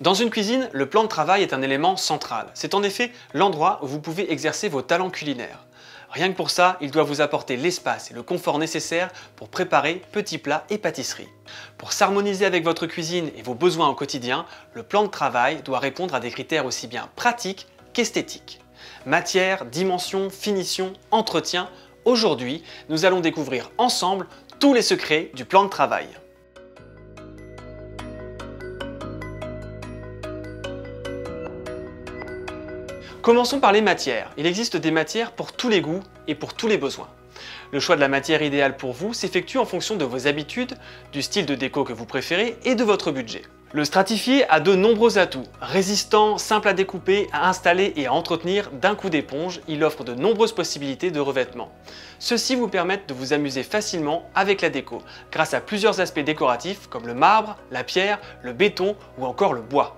Dans une cuisine, le plan de travail est un élément central. C'est en effet l'endroit où vous pouvez exercer vos talents culinaires. Rien que pour ça, il doit vous apporter l'espace et le confort nécessaires pour préparer petits plats et pâtisseries. Pour s'harmoniser avec votre cuisine et vos besoins au quotidien, le plan de travail doit répondre à des critères aussi bien pratiques qu'esthétiques. Matière, dimension, finition, entretien, aujourd'hui, nous allons découvrir ensemble tous les secrets du plan de travail. Commençons par les matières. Il existe des matières pour tous les goûts et pour tous les besoins. Le choix de la matière idéale pour vous s'effectue en fonction de vos habitudes, du style de déco que vous préférez et de votre budget. Le stratifié a de nombreux atouts. Résistant, simple à découper, à installer et à entretenir d'un coup d'éponge, il offre de nombreuses possibilités de revêtement. Ceux-ci vous permettent de vous amuser facilement avec la déco, grâce à plusieurs aspects décoratifs comme le marbre, la pierre, le béton ou encore le bois.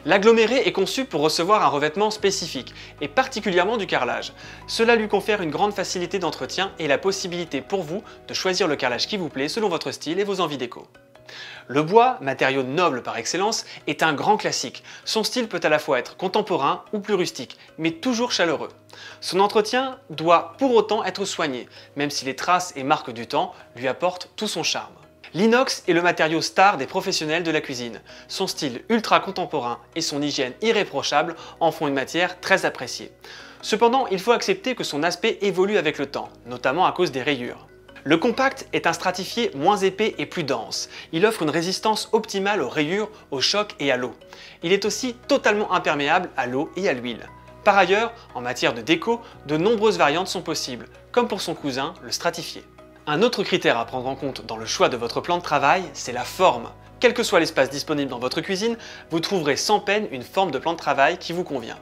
L'aggloméré est conçu pour recevoir un revêtement spécifique, et particulièrement du carrelage. Cela lui confère une grande facilité d'entretien et la possibilité pour vous de choisir le carrelage qui vous plaît selon votre style et vos envies déco. Le bois, matériau noble par excellence, est un grand classique. Son style peut à la fois être contemporain ou plus rustique, mais toujours chaleureux. Son entretien doit pour autant être soigné, même si les traces et marques du temps lui apportent tout son charme. L'inox est le matériau star des professionnels de la cuisine. Son style ultra contemporain et son hygiène irréprochable en font une matière très appréciée. Cependant, il faut accepter que son aspect évolue avec le temps, notamment à cause des rayures. Le compact est un stratifié moins épais et plus dense. Il offre une résistance optimale aux rayures, aux chocs et à l'eau. Il est aussi totalement imperméable à l'eau et à l'huile. Par ailleurs, en matière de déco, de nombreuses variantes sont possibles, comme pour son cousin, le stratifié. Un autre critère à prendre en compte dans le choix de votre plan de travail, c'est la forme. Quel que soit l'espace disponible dans votre cuisine, vous trouverez sans peine une forme de plan de travail qui vous convient.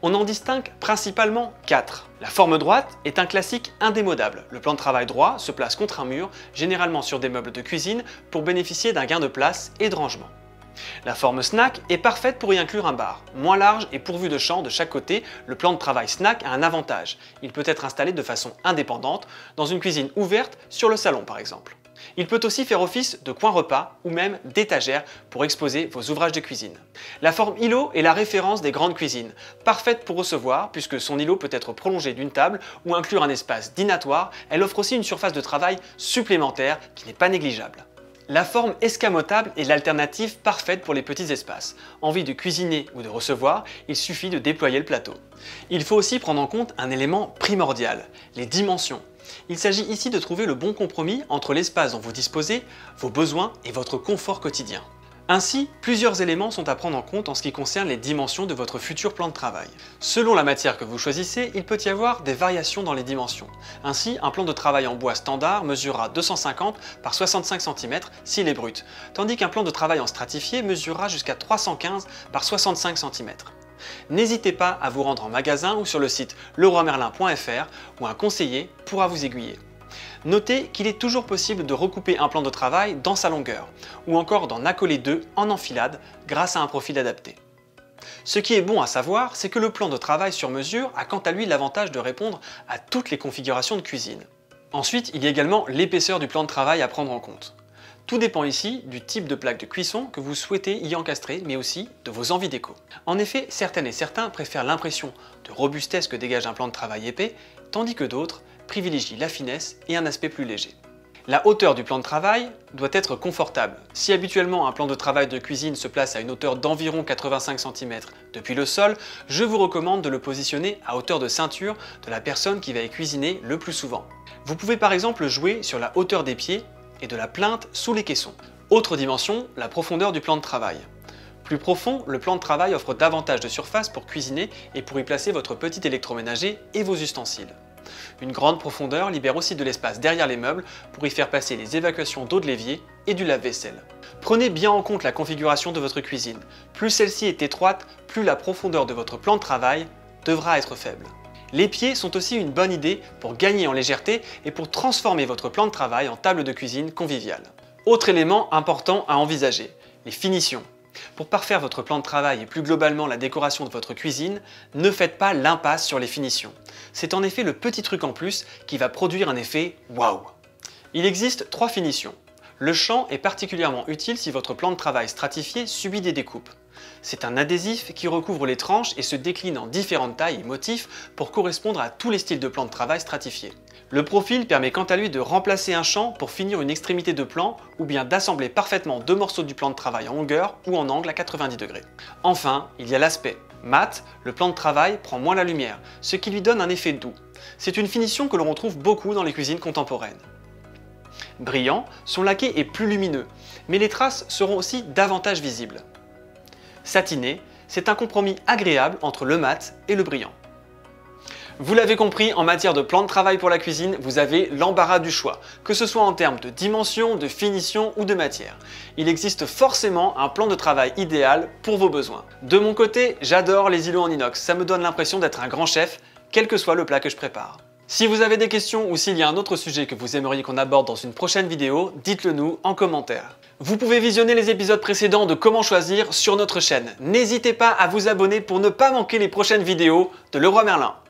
On en distingue principalement 4. La forme droite est un classique indémodable. Le plan de travail droit se place contre un mur, généralement sur des meubles de cuisine, pour bénéficier d'un gain de place et de rangement. La forme snack est parfaite pour y inclure un bar. Moins large et pourvu de champs de chaque côté, le plan de travail snack a un avantage. Il peut être installé de façon indépendante, dans une cuisine ouverte sur le salon par exemple. Il peut aussi faire office de coin repas ou même d'étagère pour exposer vos ouvrages de cuisine. La forme îlot est la référence des grandes cuisines, parfaite pour recevoir puisque son îlot peut être prolongé d'une table ou inclure un espace dînatoire. Elle offre aussi une surface de travail supplémentaire qui n'est pas négligeable. La forme escamotable est l'alternative parfaite pour les petits espaces. Envie de cuisiner ou de recevoir, il suffit de déployer le plateau. Il faut aussi prendre en compte un élément primordial, les dimensions. Il s'agit ici de trouver le bon compromis entre l'espace dont vous disposez, vos besoins et votre confort quotidien. Ainsi, plusieurs éléments sont à prendre en compte en ce qui concerne les dimensions de votre futur plan de travail. Selon la matière que vous choisissez, il peut y avoir des variations dans les dimensions. Ainsi, un plan de travail en bois standard mesurera 250 par 65 cm s'il est brut, tandis qu'un plan de travail en stratifié mesurera jusqu'à 315 par 65 cm. N'hésitez pas à vous rendre en magasin ou sur le site leroymerlin.fr où un conseiller pourra vous aiguiller. Notez qu'il est toujours possible de recouper un plan de travail dans sa longueur, ou encore d'en accoler deux en enfilade grâce à un profil adapté. Ce qui est bon à savoir, c'est que le plan de travail sur mesure a quant à lui l'avantage de répondre à toutes les configurations de cuisine. Ensuite, il y a également l'épaisseur du plan de travail à prendre en compte. Tout dépend ici du type de plaque de cuisson que vous souhaitez y encastrer, mais aussi de vos envies déco. En effet, certaines et certains préfèrent l'impression de robustesse que dégage un plan de travail épais, tandis que d'autres privilégient la finesse et un aspect plus léger. La hauteur du plan de travail doit être confortable. Si habituellement un plan de travail de cuisine se place à une hauteur d'environ 85 cm depuis le sol, je vous recommande de le positionner à hauteur de ceinture de la personne qui va y cuisiner le plus souvent. Vous pouvez par exemple jouer sur la hauteur des pieds et de la plinthe sous les caissons. Autre dimension, la profondeur du plan de travail. Plus profond, le plan de travail offre davantage de surface pour cuisiner et pour y placer votre petit électroménager et vos ustensiles. Une grande profondeur libère aussi de l'espace derrière les meubles pour y faire passer les évacuations d'eau de l'évier et du lave-vaisselle. Prenez bien en compte la configuration de votre cuisine. Plus celle-ci est étroite, plus la profondeur de votre plan de travail devra être faible. Les pieds sont aussi une bonne idée pour gagner en légèreté et pour transformer votre plan de travail en table de cuisine conviviale. Autre élément important à envisager, les finitions. Pour parfaire votre plan de travail et plus globalement la décoration de votre cuisine, ne faites pas l'impasse sur les finitions. C'est en effet le petit truc en plus qui va produire un effet waouh. Il existe 3 finitions. Le champ est particulièrement utile si votre plan de travail stratifié subit des découpes. C'est un adhésif qui recouvre les tranches et se décline en différentes tailles et motifs pour correspondre à tous les styles de plan de travail stratifiés. Le profil permet quant à lui de remplacer un champ pour finir une extrémité de plan ou bien d'assembler parfaitement deux morceaux du plan de travail en longueur ou en angle à 90 degrés. Enfin, il y a l'aspect. Mat, le plan de travail prend moins la lumière, ce qui lui donne un effet doux. C'est une finition que l'on retrouve beaucoup dans les cuisines contemporaines. Brillant, son laqué est plus lumineux, mais les traces seront aussi davantage visibles. Satiné, c'est un compromis agréable entre le mat et le brillant. Vous l'avez compris, en matière de plan de travail pour la cuisine, vous avez l'embarras du choix, que ce soit en termes de dimension, de finition ou de matière. Il existe forcément un plan de travail idéal pour vos besoins. De mon côté, j'adore les îlots en inox, ça me donne l'impression d'être un grand chef, quel que soit le plat que je prépare. Si vous avez des questions ou s'il y a un autre sujet que vous aimeriez qu'on aborde dans une prochaine vidéo, dites-le nous en commentaire. Vous pouvez visionner les épisodes précédents de Comment choisir sur notre chaîne. N'hésitez pas à vous abonner pour ne pas manquer les prochaines vidéos de Leroy Merlin.